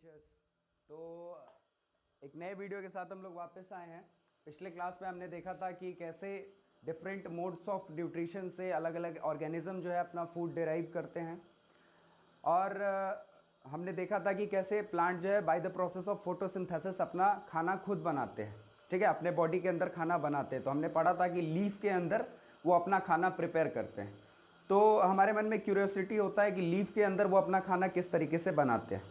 Teachers. तो एक नए वीडियो के साथ हम लोग वापस आए हैं। पिछले क्लास में हमने देखा था कि कैसे डिफरेंट मोड्स ऑफ न्यूट्रिशन से अलग अलग ऑर्गेनिज्म जो है अपना फूड डिराइव करते हैं, और हमने देखा था कि कैसे प्लांट जो है by the process of photosynthesis अपना खाना खुद बनाते हैं। ठीक है, अपने बॉडी के अंदर खाना बनाते हैं। तो हमने पढ़ा था कि लीफ के अंदर वो अपना खाना प्रिपेयर करते हैं। तो हमारे मन में क्यूरियोसिटी होता है कि लीफ के अंदर वो अपना खाना किस तरीके से बनाते हैं।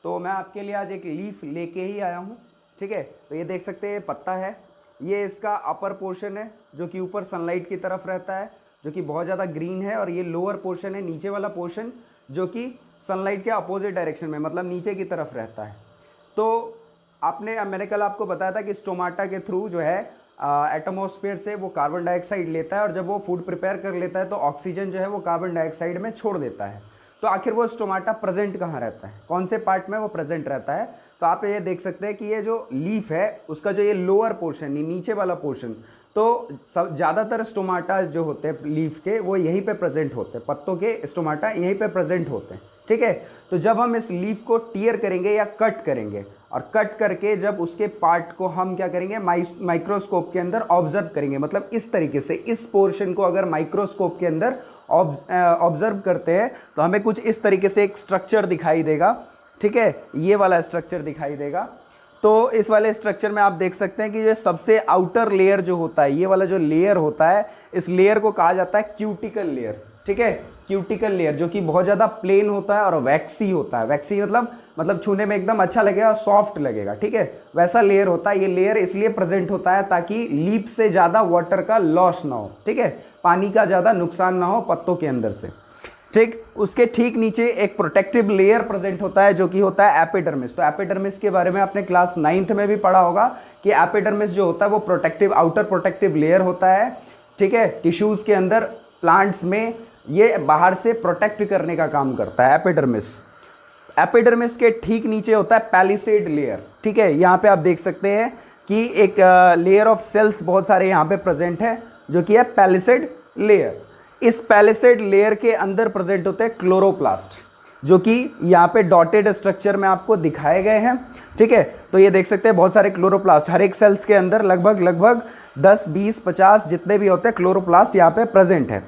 तो मैं आपके लिए आज एक लीफ लेके ही आया हूँ। ठीक है, तो ये देख सकते हैं पत्ता है, ये इसका अपर पोर्शन है जो कि ऊपर सनलाइट की तरफ रहता है, जो कि बहुत ज़्यादा ग्रीन है, और ये लोअर पोर्शन है, नीचे वाला पोर्शन, जो कि सनलाइट के अपोजिट डायरेक्शन में, मतलब नीचे की तरफ रहता है। तो मैंने कल आपको बताया था कि स्टोमाटा के थ्रू जो है एटमॉस्फेयर से वो कार्बन डाइऑक्साइड लेता है, और जब वो फूड प्रिपेयर कर लेता है तो ऑक्सीजन जो है वो कार्बन डाइऑक्साइड में छोड़ देता है। तो आखिर वो स्टोमाटा प्रेजेंट कहाँ रहता है, कौन से पार्ट में वो प्रेजेंट रहता है? तो आप ये देख सकते हैं कि ये जो लीफ है उसका जो ये लोअर पोर्शन, नीचे वाला पोर्शन, तो ज़्यादातर स्टोमाटा जो होते हैं लीफ के वो यहीं पे प्रेजेंट होते हैं, पत्तों के स्टोमाटा यहीं पे प्रेजेंट होते हैं। ठीक है, तो जब हम इस लीफ को टीयर करेंगे या कट करेंगे, और कट करके जब उसके पार्ट को हम क्या करेंगे, माइक्रोस्कोप के अंदर ऑब्जर्व करेंगे, मतलब इस तरीके से इस पोर्शन को अगर माइक्रोस्कोप के अंदर ऑब्जर्व करते हैं तो हमें कुछ इस तरीके से एक स्ट्रक्चर दिखाई देगा। ठीक है, ये वाला स्ट्रक्चर दिखाई देगा। तो इस वाले स्ट्रक्चर में आप देख सकते हैं कि ये सबसे आउटर लेयर जो होता है, ये वाला जो लेयर होता है, इस लेयर को कहा जाता है क्यूटिकल लेयर। ठीक है, क्यूटिकल लेयर जो कि बहुत ज़्यादा प्लेन होता है और वैक्सी होता है। वैक्सी मतलब छूने में एकदम अच्छा लगेगा, सॉफ्ट लगेगा। ठीक है, वैसा लेयर होता है। ये लेयर इसलिए प्रेजेंट होता है ताकि लीफ से ज़्यादा वाटर का लॉस ना हो। ठीक है, पानी का ज़्यादा नुकसान ना हो पत्तों के अंदर से। ठीक, उसके ठीक नीचे एक प्रोटेक्टिव लेयर प्रेजेंट होता है जो कि होता है एपिडर्मिस। तो एपिडर्मिस के बारे में आपने क्लास 9th में भी पढ़ा होगा कि एपिडर्मिस जो होता है वो प्रोटेक्टिव, आउटर प्रोटेक्टिव लेयर होता है। ठीक है, टिश्यूज़ के अंदर, प्लांट्स में ये बाहर से प्रोटेक्ट करने का काम करता है एपिडर्मिस। एपिडर्मिस के ठीक नीचे होता है पैलिसेड लेयर। ठीक है, यहाँ पे आप देख सकते हैं कि एक लेयर ऑफ सेल्स बहुत सारे यहाँ पे प्रेजेंट है जो कि है पैलिसेड लेयर। इस पैलिसेड लेयर के अंदर प्रेजेंट होते हैं क्लोरोप्लास्ट, जो कि यहाँ पे डॉटेड स्ट्रक्चर में आपको दिखाए गए हैं। ठीक है, तो ये देख सकते हैं बहुत सारे क्लोरोप्लास्ट, हर एक सेल्स के अंदर लगभग 10, 20, 50 जितने भी होते हैं क्लोरोप्लास्ट यहाँ पे प्रेजेंट है।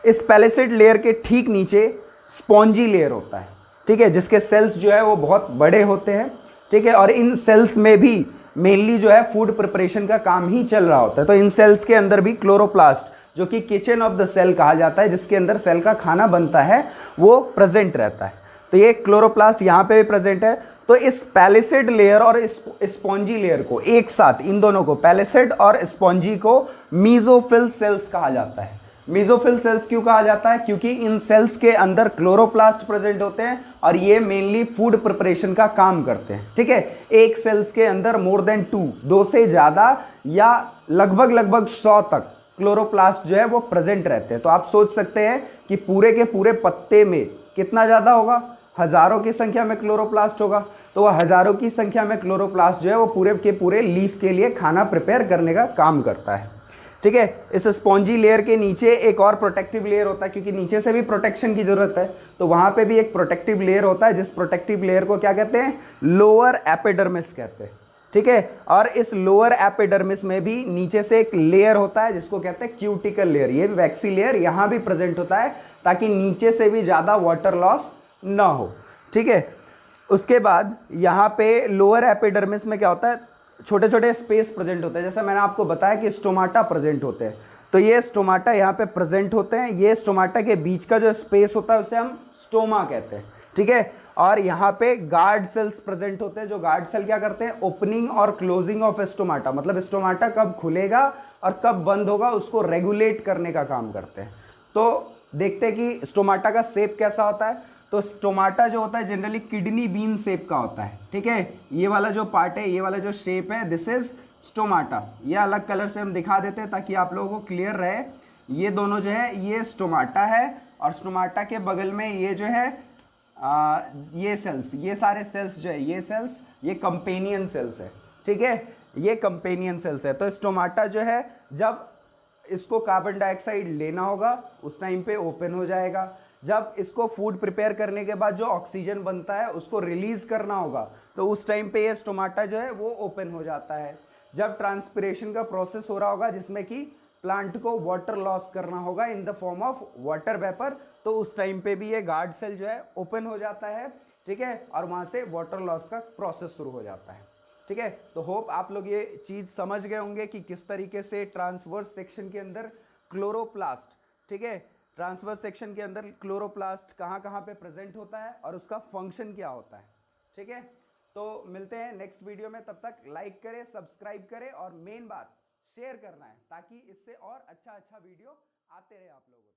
इस पैलिसेड लेयर के ठीक नीचे स्पॉन्जी लेयर होता है। ठीक है, जिसके सेल्स जो है वो बहुत बड़े होते हैं। ठीक है, और इन सेल्स में भी मेनली जो है फूड प्रिपरेशन का काम ही चल रहा होता है। तो इन सेल्स के अंदर भी क्लोरोप्लास्ट, जो कि किचन ऑफ द सेल कहा जाता है, जिसके अंदर सेल का खाना बनता है, वो प्रेजेंट रहता है। तो ये क्लोरोप्लास्ट यहाँ पे भी प्रेजेंट है। तो इस पैलिसेड लेयर और इस स्पॉन्जी लेयर को एक साथ, इन दोनों को, पैलिसेड और स्पॉन्जी को, मीजोफिल सेल्स कहा जाता है। मीजोफिल सेल्स क्यों कहा जाता है? क्योंकि इन सेल्स के अंदर क्लोरोप्लास्ट प्रेजेंट होते हैं और ये मेनली फूड प्रिपरेशन का काम करते हैं। ठीक है, एक सेल्स के अंदर मोर देन 2 से ज्यादा या लगभग 100 तक क्लोरोप्लास्ट जो है वो प्रेजेंट रहते हैं। तो आप सोच सकते हैं कि पूरे के पूरे पत्ते में कितना ज्यादा होगा, हजारों की संख्या में क्लोरोप्लास्ट होगा। तो वह हजारों की संख्या में क्लोरोप्लास्ट जो है वो पूरे के पूरे लीफ के लिए खाना प्रिपेयर करने का काम करता है। ठीक है, इस स्पॉन्जी लेयर के नीचे एक और प्रोटेक्टिव लेयर होता है, क्योंकि नीचे से भी प्रोटेक्शन की जरूरत है। तो वहां पे भी एक प्रोटेक्टिव लेयर होता है, जिस प्रोटेक्टिव लेयर को क्या कहते हैं? लोअर एपिडर्मिस कहते हैं। ठीक है, और इस लोअर एपिडर्मिस में भी नीचे से एक लेयर होता है जिसको कहते हैं क्यूटिकल लेयर। ये वैक्सी लेयर यहाँ भी प्रेजेंट होता है ताकि नीचे से भी ज्यादा वाटर लॉस ना हो। ठीक है, उसके बाद यहाँ पे लोअर एपिडर्मिस में क्या होता है? छोटे छोटे स्पेस प्रेजेंट होते हैं। जैसे मैंने आपको बताया कि स्टोमाटा प्रेजेंट होते हैं, तो ये स्टोमाटा यहाँ पे प्रेजेंट होते हैं। ये स्टोमाटा के बीच का जो स्पेस होता है उसे हम स्टोमा कहते हैं। ठीक है, और यहाँ पे गार्ड सेल्स प्रेजेंट होते हैं। जो गार्ड सेल क्या करते हैं? ओपनिंग और क्लोजिंग ऑफ स्टोमाटा, मतलब स्टोमाटा कब खुलेगा और कब बंद होगा उसको रेगुलेट करने का काम करते हैं। तो देखते हैं कि स्टोमाटा का शेप कैसा होता है। तो स्टोमाटा जो होता है जनरली किडनी बीन शेप का होता है। ठीक है, ये वाला जो पार्ट है, ये वाला जो शेप है, दिस इज स्टोमाटा। ये अलग कलर से हम दिखा देते हैं ताकि आप लोगों को क्लियर रहे। ये दोनों जो है ये स्टोमाटा है, और स्टोमाटा के बगल में ये जो है ये सेल्स, ये सारे सेल्स जो है, ये सेल्स, ये कंपेनियन सेल्स है। ठीक है, ये कंपेनियन सेल्स है। तो स्टोमाटा जो है जब इसको कार्बन डाइऑक्साइड लेना होगा उस टाइम पे ओपन हो जाएगा, जब इसको फूड प्रिपेयर करने के बाद जो ऑक्सीजन बनता है उसको रिलीज करना होगा, तो उस टाइम पे ये स्टोमाटा जो है वो ओपन हो जाता है। जब ट्रांसपिरेशन का प्रोसेस हो रहा होगा जिसमें कि प्लांट को वाटर लॉस करना होगा in the form of water vapour, तो उस टाइम पे भी ये गार्ड सेल जो है ओपन हो जाता है, ठीक है, और वहां से वाटर लॉस का प्रोसेस शुरू हो जाता है। ठीक है, तो होप आप लोग ये चीज समझ गए होंगे कि किस तरीके से ट्रांसवर्स सेक्शन के अंदर क्लोरोप्लास्ट, ठीक है, ट्रांसवर्स सेक्शन के अंदर क्लोरोप्लास्ट कहाँ कहाँ पे प्रेजेंट होता है और उसका फंक्शन क्या होता है। ठीक है, तो मिलते हैं नेक्स्ट वीडियो में, तब तक लाइक करें, सब्सक्राइब करें और मेन बात शेयर करना है ताकि इससे और अच्छा अच्छा वीडियो आते रहे आप लोगों को।